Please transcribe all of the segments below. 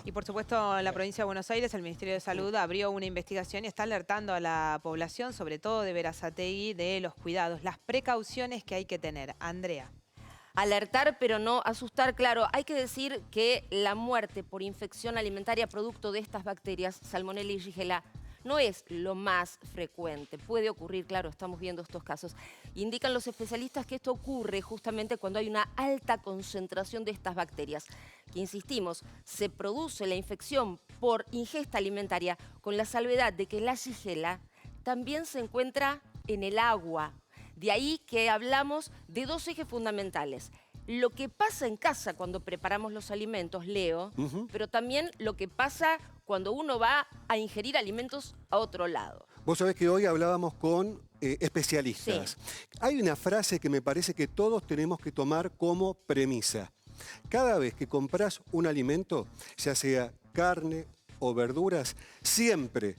Y por supuesto, en la provincia de Buenos Aires, el Ministerio de Salud abrió una investigación y está alertando a la población, sobre todo de Berazategui, de los cuidados, las precauciones que hay que tener. Andrea. Alertar, pero no asustar. Claro, hay que decir que la muerte por infección alimentaria producto de estas bacterias, Salmonella y Shigella, no es lo más frecuente. Puede ocurrir, claro, estamos viendo estos casos. Indican los especialistas que esto ocurre justamente cuando hay una alta concentración de estas bacterias, que insistimos, se produce la infección por ingesta alimentaria con la salvedad de que la Shigella también se encuentra en el agua. De ahí que hablamos de dos ejes fundamentales. Lo que pasa en casa cuando preparamos los alimentos, Leo, pero también lo que pasa cuando uno va a ingerir alimentos a otro lado. Vos sabés que hoy hablábamos con especialistas. Sí. Hay una frase que me parece que todos tenemos que tomar como premisa. Cada vez que compras un alimento, ya sea carne o verduras, siempre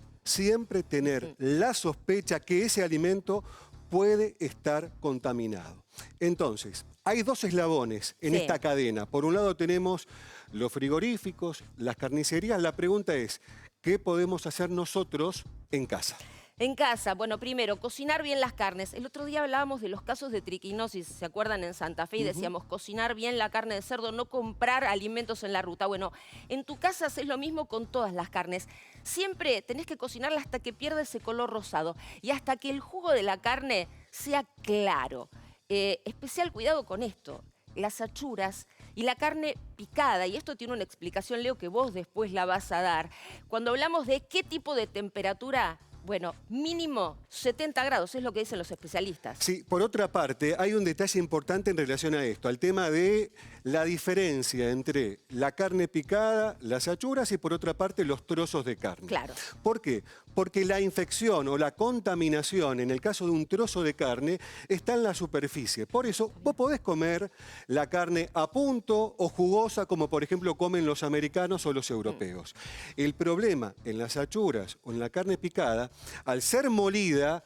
tener la sospecha que ese alimento puede estar contaminado. Entonces, hay dos eslabones en esta cadena. Por un lado tenemos los frigoríficos, las carnicerías. La pregunta es, ¿qué podemos hacer nosotros en casa? En casa, bueno, primero, cocinar bien las carnes. El otro día hablábamos de los casos de triquinosis, ¿se acuerdan? En Santa Fe, y decíamos, cocinar bien la carne de cerdo, no comprar alimentos en la ruta. Bueno, en tu casa haces lo mismo con todas las carnes. Siempre tenés que cocinarla hasta que pierda ese color rosado y hasta que el jugo de la carne sea claro. Especial cuidado con esto, las achuras y la carne picada, y esto tiene una explicación, Leo, que vos después la vas a dar. Cuando hablamos de qué tipo de temperatura, bueno, mínimo 70 grados, es lo que dicen los especialistas. Sí, por otra parte, hay un detalle importante en relación a esto, al tema de la diferencia entre la carne picada, las achuras y por otra parte los trozos de carne. Claro. ¿Por qué? Porque la infección o la contaminación, en el caso de un trozo de carne, está en la superficie. Por eso, vos podés comer la carne a punto o jugosa, como por ejemplo comen los americanos o los europeos. El problema en las achuras o en la carne picada, al ser molida,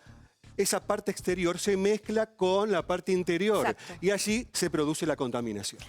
esa parte exterior se mezcla con la parte interior. Exacto. Y allí se produce la contaminación.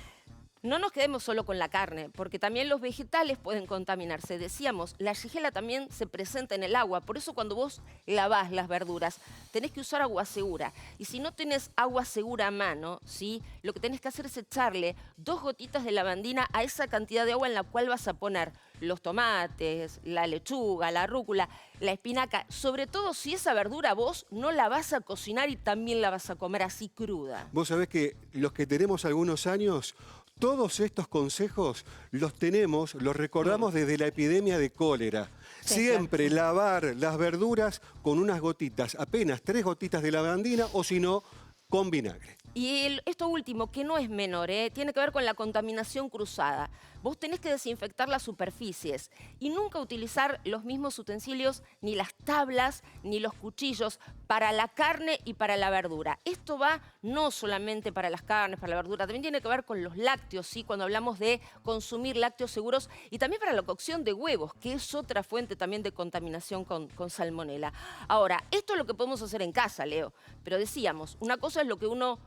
No nos quedemos solo con la carne, porque también los vegetales pueden contaminarse. Decíamos, la Shigella también se presenta en el agua, por eso cuando vos lavás las verduras, tenés que usar agua segura. Y si no tenés agua segura a mano, ¿sí? Lo que tenés que hacer es echarle 2 gotitas de lavandina a esa cantidad de agua en la cual vas a poner los tomates, la lechuga, la rúcula, la espinaca. Sobre todo si esa verdura vos no la vas a cocinar y también la vas a comer así cruda. Vos sabés que los que tenemos algunos años, todos estos consejos los tenemos, los recordamos desde la epidemia de cólera. Sí, siempre lavar las verduras con unas gotitas, apenas 3 gotitas de lavandina o si no, con vinagre. Y esto último, que no es menor, tiene que ver con la contaminación cruzada. Vos tenés que desinfectar las superficies y nunca utilizar los mismos utensilios, ni las tablas, ni los cuchillos, para la carne y para la verdura. Esto va no solamente para las carnes, para la verdura, también tiene que ver con los lácteos, ¿sí? Cuando hablamos de consumir lácteos seguros, y también para la cocción de huevos, que es otra fuente también de contaminación con salmonela. Ahora, esto es lo que podemos hacer en casa, Leo, pero decíamos, una cosa es lo que uno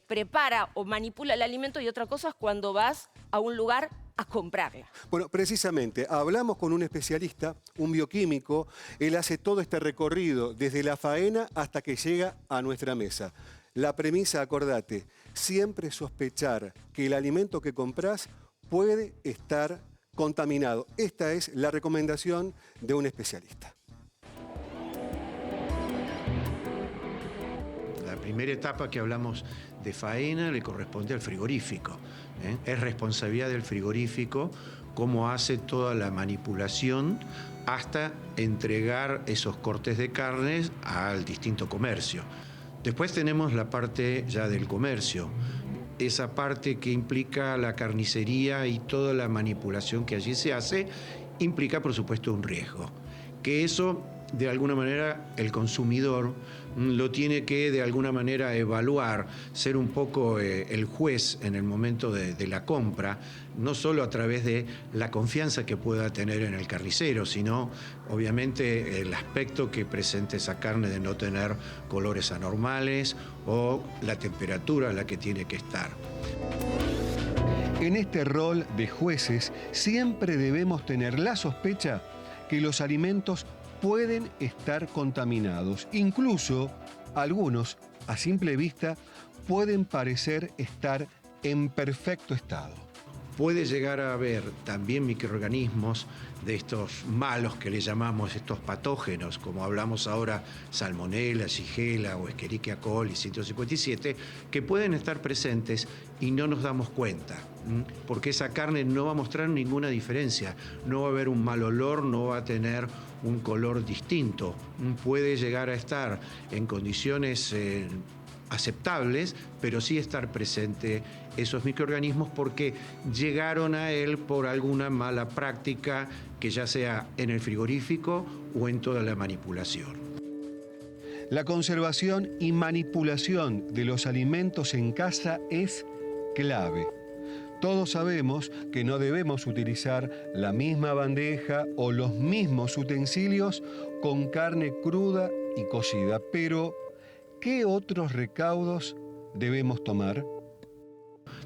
prepara o manipula el alimento y otra cosa es cuando vas a un lugar a comprarla. Bueno, precisamente, hablamos con un especialista, un bioquímico. Él hace todo este recorrido desde la faena hasta que llega a nuestra mesa. La premisa, acordate, siempre sospechar que el alimento que comprás puede estar contaminado. Esta es la recomendación de un especialista. La primera etapa que hablamos de faena le corresponde al frigorífico. Es responsabilidad del frigorífico cómo hace toda la manipulación hasta entregar esos cortes de carnes al distinto comercio. Después tenemos la parte ya del comercio, esa parte que implica la carnicería y toda la manipulación que allí se hace, implica por supuesto un riesgo. Que eso, de alguna manera, el consumidor lo tiene que de alguna manera evaluar, ser un poco el juez en el momento de la compra, no solo a través de la confianza que pueda tener en el carnicero, sino obviamente el aspecto que presente esa carne de no tener colores anormales o la temperatura a la que tiene que estar. En este rol de jueces siempre debemos tener la sospecha que los alimentos pueden estar contaminados. Incluso algunos, a simple vista, pueden parecer estar en perfecto estado. Puede llegar a haber también microorganismos de estos malos que le llamamos, estos patógenos, como hablamos ahora, Salmonella, Shigella o Escherichia coli 157, que pueden estar presentes y no nos damos cuenta, porque esa carne no va a mostrar ninguna diferencia, no va a haber un mal olor, no va a tener un color distinto, puede llegar a estar en condiciones aceptables, pero sí estar presente esos microorganismos porque llegaron a él por alguna mala práctica, que ya sea en el frigorífico o en toda la manipulación. La conservación y manipulación de los alimentos en casa es clave. Todos sabemos que no debemos utilizar la misma bandeja o los mismos utensilios con carne cruda y cocida, pero ¿qué otros recaudos debemos tomar?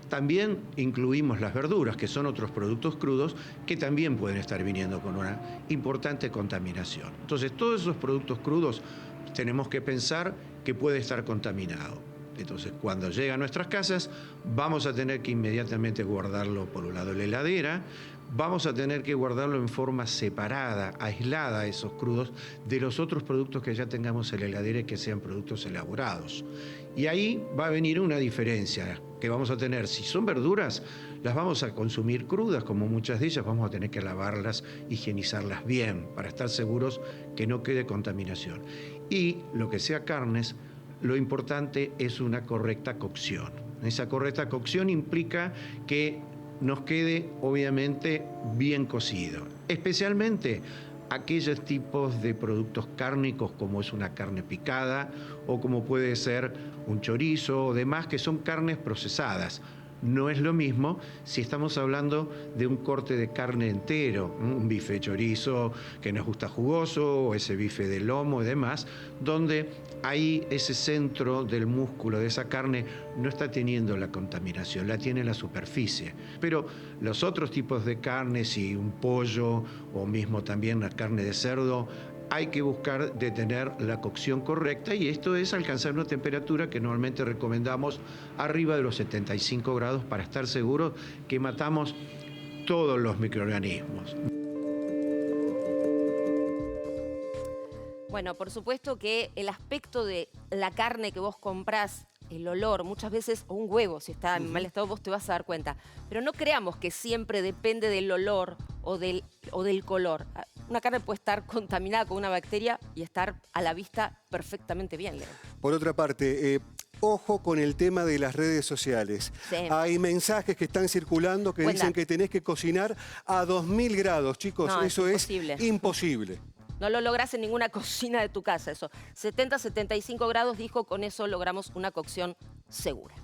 También incluimos las verduras, que son otros productos crudos que también pueden estar viniendo con una importante contaminación. Entonces, todos esos productos crudos tenemos que pensar que puede estar contaminado. Entonces, cuando llega a nuestras casas, vamos a tener que inmediatamente guardarlo por un lado en la heladera, vamos a tener que guardarlo en forma separada, aislada, esos crudos, de los otros productos que ya tengamos en la heladera y que sean productos elaborados. Y ahí va a venir una diferencia que vamos a tener. Si son verduras, las vamos a consumir crudas, como muchas de ellas, vamos a tener que lavarlas, higienizarlas bien, para estar seguros que no quede contaminación. Y lo que sea carnes, lo importante es una correcta cocción. Esa correcta cocción implica que nos quede obviamente bien cocido, especialmente aquellos tipos de productos cárnicos como es una carne picada o como puede ser un chorizo o demás, que son carnes procesadas. No es lo mismo si estamos hablando de un corte de carne entero, un bife de chorizo que nos gusta jugoso, o ese bife de lomo y demás, donde ahí ese centro del músculo de esa carne no está teniendo la contaminación, la tiene en la superficie. Pero los otros tipos de carnes, y un pollo o mismo también la carne de cerdo, hay que buscar de tener la cocción correcta, y esto es alcanzar una temperatura que normalmente recomendamos arriba de los 75 grados para estar seguros que matamos todos los microorganismos. Bueno, por supuesto que el aspecto de la carne que vos comprás, el olor, muchas veces, o un huevo, si está en mal estado, vos te vas a dar cuenta. Pero no creamos que siempre depende del olor o del color. Una carne puede estar contaminada con una bacteria y estar a la vista perfectamente bien, Leo. Por otra parte, ojo con el tema de las redes sociales. Sí. Hay mensajes que están circulando que dicen que tenés que cocinar a 2000 grados, chicos. No, eso es imposible. imposible. No lo lográs en ninguna cocina de tu casa, eso. 70, 75 grados, dijo, con eso logramos una cocción segura.